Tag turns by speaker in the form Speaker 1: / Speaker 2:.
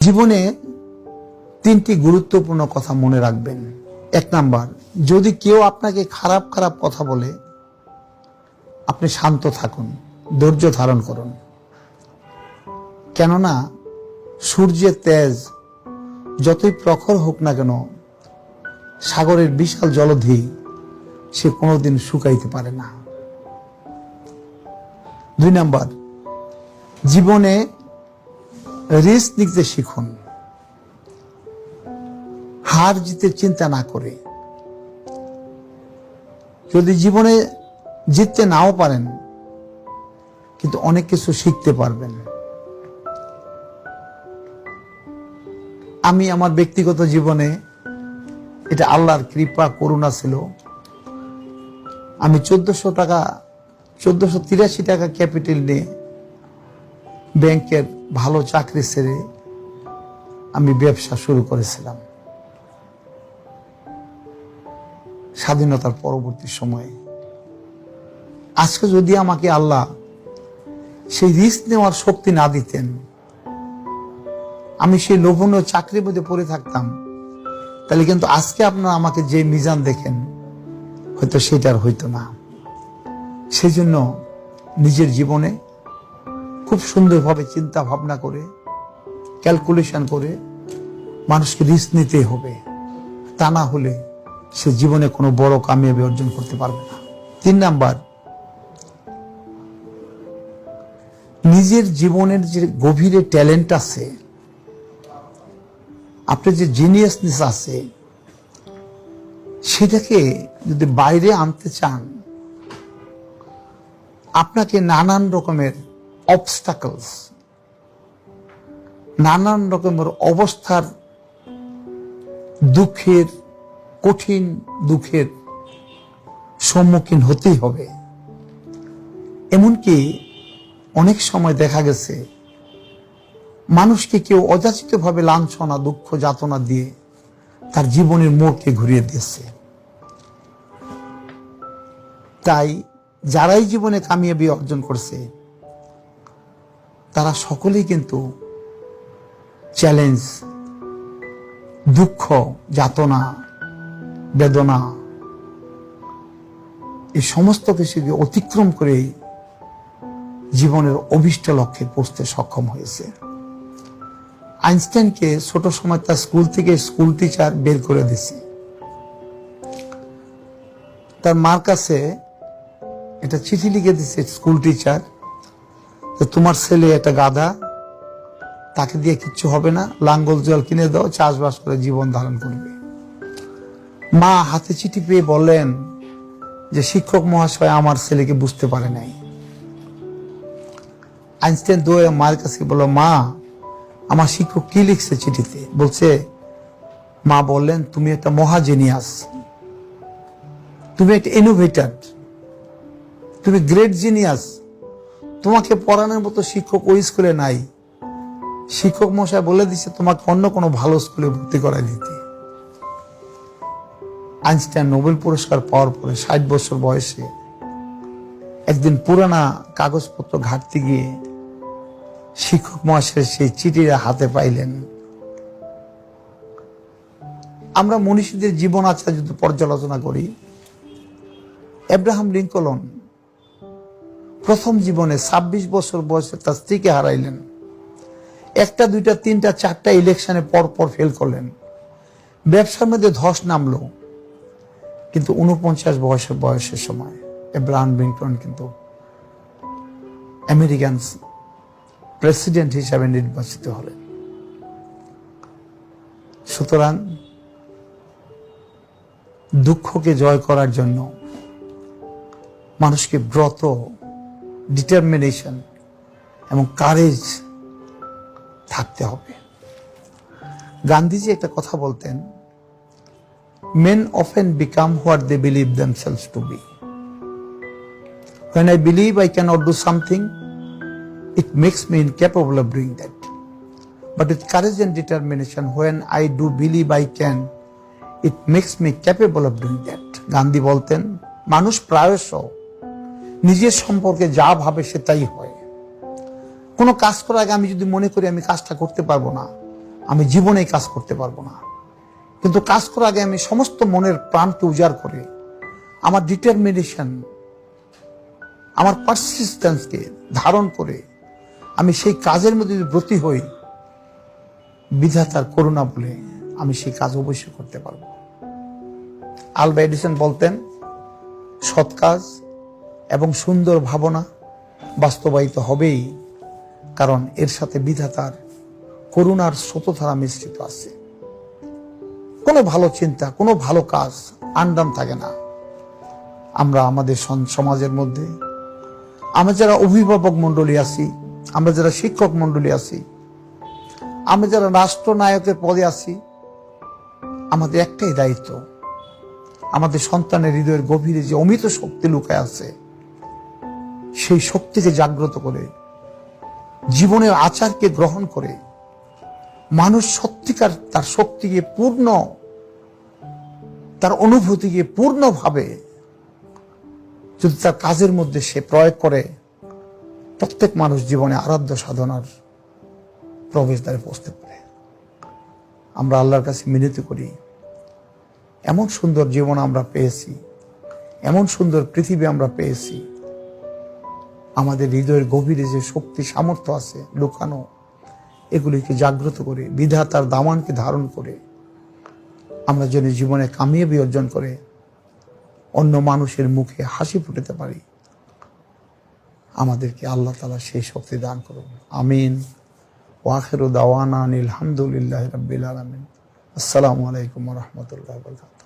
Speaker 1: জীবনে তিনটি গুরুত্বপূর্ণ কথা মনে রাখবেন। এক নাম্বার, যদি কেউ আপনাকে খারাপ খারাপ কথা বলে আপনি শান্ত থাকুন, ধৈর্য ধারণ করুন। কেননা সূর্যের তেজ যতই প্রখর হোক না কেন, সাগরের বিশাল জলধি সে কোনোদিন শুকাইতে পারে না। দুই নাম্বার, জীবনে রিস্ক নিতে শিখুন, হার জিতে চিন্তা না করে। যদি জীবনে জিততে নাও পারেন কিন্তু অনেক কিছু শিখতে পারবেন। আমি আমার ব্যক্তিগত জীবনে, এটা আল্লাহর কৃপা করুণা ছিল, আমি 1483 টাকা ক্যাপিটাল নিয়ে ব্যাংকের ভালো চাকরি ছেড়ে আমি ব্যবসা শুরু করেছিলাম স্বাধীনতার পরবর্তী সময়ে। আজকে যদি আমাকে আল্লাহ সেই রিস্ক নেওয়ার শক্তি না দিতেন, আমি সেই লোভনীয় চাকরির মধ্যে পড়ে থাকতাম, তাহলে কিন্তু আজকে আপনারা আমাকে যে মিজান দেখেন হয়তো সেটার হইতো না। সেই জন্য নিজের জীবনে খুব সুন্দরভাবে চিন্তা ভাবনা করে, ক্যালকুলেশন করে মানুষকে রিস্ক নিতে হবে, তা না হলে সে জীবনে কোনো বড় কামিয়াবি অর্জন করতে পারবে না। 3 নাম্বার, নিজের জীবনের যে গভীরে ট্যালেন্ট আছে, আপনার যে জিনিয়াসনেস আছে, সেটাকে যদি বাইরে আনতে চান, আপনাকে নানান রকমের অবস্টাকলস, নানান রকমের অবস্থার দুঃখের, কঠিন দুঃখের সম্মুখীন হতেই হবে। এমনকি অনেক সময় দেখা গেছে মানুষকে কেউ অযাচিতভাবে লাঞ্ছনা, দুঃখ, যাতনা দিয়ে তার জীবনের মোড়কে ঘুরিয়ে দিয়েছে। তাই যারাই জীবনে কামিয়াবি অর্জন করছে তারা সকলেই কিন্তু চ্যালেঞ্জ, দুঃখ, যাতনা, বেদনা, এই সমস্ত কিছুকে অতিক্রম করে জীবনের অভিষ্ট লক্ষ্যে পৌঁছতে সক্ষম হয়েছে। আইনস্টাইনকে ছোট সময় তার স্কুল থেকে স্কুল টিচার বের করে দিয়েছে। তার মার কাছে এটা চিঠি লিখে দিচ্ছে স্কুল টিচার, তোমার ছেলে একটা গাধা, তাকে দিয়ে কিচ্ছু হবে না, লাঙ্গল জল কিনে দাও, চাষবাস করে জীবন ধারণ করবে। মা হাতে চিঠি পেয়ে বললেন যে শিক্ষক মহাশয় আমার ছেলেকে বুঝতে পারে নাই। আইনস্টাইন দৌড়ে মার কাছে বলল, মা আমার শিক্ষক কি লিখছে চিঠিতে? বলছে, মা বললেন তুমি একটা মহাজিনিয়াস, তুমি একটা ইনোভেটর, তুমি গ্রেট জিনিয়াস, তোমাকে পড়ানোর মতো শিক্ষক ওই স্কুলে নাই। শিক্ষক মশাই বলে দিচ্ছে তোমাকে অন্য কোনো ভালো স্কুলে ভর্তি করাই দিতে। আইনস্টাইন নোবেল পুরস্কার পাওয়ার পরে 60 বছর বয়সে একদিন পুরানা কাগজপত্র ঘাটতে গিয়ে শিক্ষক মহাশয়ের সেই চিঠিটা হাতে পাইলেন। আমরা মনীষীদের জীবন আচার যদি পর্যালোচনা করি, আব্রাহাম লিঙ্কন প্রথম জীবনে 26 বছর বয়সে তার স্ত্রীকে হারাইলেন। 1টা 2টা 3টা 4টা ইলেকশনে পর পর ফেল করলেন। ব্যবসার মধ্যে ধস নামলো, কিন্তু 49 বয়সের সময় আব্রাহাম লিঙ্কন কিন্তু আমেরিকান প্রেসিডেন্ট হিসাবে নির্বাচিত হলেন। সুতরাং দুঃখকে জয় করার জন্য মানুষকে ব্রত, ডিটারমিনেশন এবং কারেজ থাকতে হবে। গান্ধীজি একটা কথা বলতেন, men often become what they believe themselves to be. When I believe I cannot do something, it makes me incapable of doing that. But with courage and determination, when I do believe I can, it makes me capable of doing that. Gandhi বলতেন, মানুষ প্রায়শ নিজের সম্পর্কে যা ভাবে সেটাই হয়। কোনো কাজ করার আগে আমি যদি মনে করি আমি কাজটা করতে পারবো না, আমি জীবনে কাজ করতে পারবো না। কিন্তু কাজ করার আগে আমি সমস্ত মনের প্রাণকে উজাড় করে আমার ডিটারমিনেশন, আমার পারসিস্টেন্সকে ধারণ করে আমি সেই কাজের মধ্যে যদি ব্রতী হই, বিধাতার করুণা বলে আমি সেই কাজ অবশ্যই করতে পারবো। আলভা এডিসন বলতেন, সৎ কাজ এবং সুন্দর ভাবনা বাস্তবায়িত হবেই, কারণ এর সাথে বিধাতার করুণার স্রোতধারা মিশ্রিত আছে। কোনো ভালো চিন্তা, কোনো ভালো কাজ আন্ডাম থাকে না। আমরা আমাদের সমাজের মধ্যে, আমরা যারা অভিভাবক মন্ডলী আছি, আমরা যারা শিক্ষক মন্ডলী আছি, আমরা যারা রাষ্ট্রনায়কের পদে আছি, আমাদের একটাই দায়িত্ব, আমাদের সন্তানের হৃদয়ের গভীরে যে অমিত শক্তি লুকায় আছে, সেই শক্তিকে জাগ্রত করে জীবনের আচারকে গ্রহণ করে মানুষ সত্যিকার তার শক্তিকে পূর্ণ, তার অনুভূতিকে পূর্ণভাবে যদি তার কাজের মধ্যে সে প্রয়োগ করে, প্রত্যেক মানুষ জীবনে আরাধ্য সাধনার প্রবেশদ্বারে পৌঁছতে পারে। আমরা আল্লাহর কাছে মিনতি করি, এমন সুন্দর জীবন আমরা পেয়েছি, এমন সুন্দর পৃথিবী আমরা পেয়েছি, আমাদের হৃদয়ের গভীরে যে শক্তি সামর্থ্য আছে লুকানো, এগুলিকে জাগ্রত করে বিধাতার দামানকে ধারণ করে আমরা যেন জীবনে কামিয়াবি অর্জন করে অন্য মানুষের মুখে হাসি ফুটাতে পারি, আমাদেরকে আল্লাহ তাআলা সেই শক্তি দান করুন। আমিন। ওয়া আখিরু দাওয়ানা আলহামদুলিল্লাহি রাব্বিল আলামিন। আসসালামু আলাইকুম ওয়া রাহমাতুল্লাহি ওয়া বারাকাতুহু।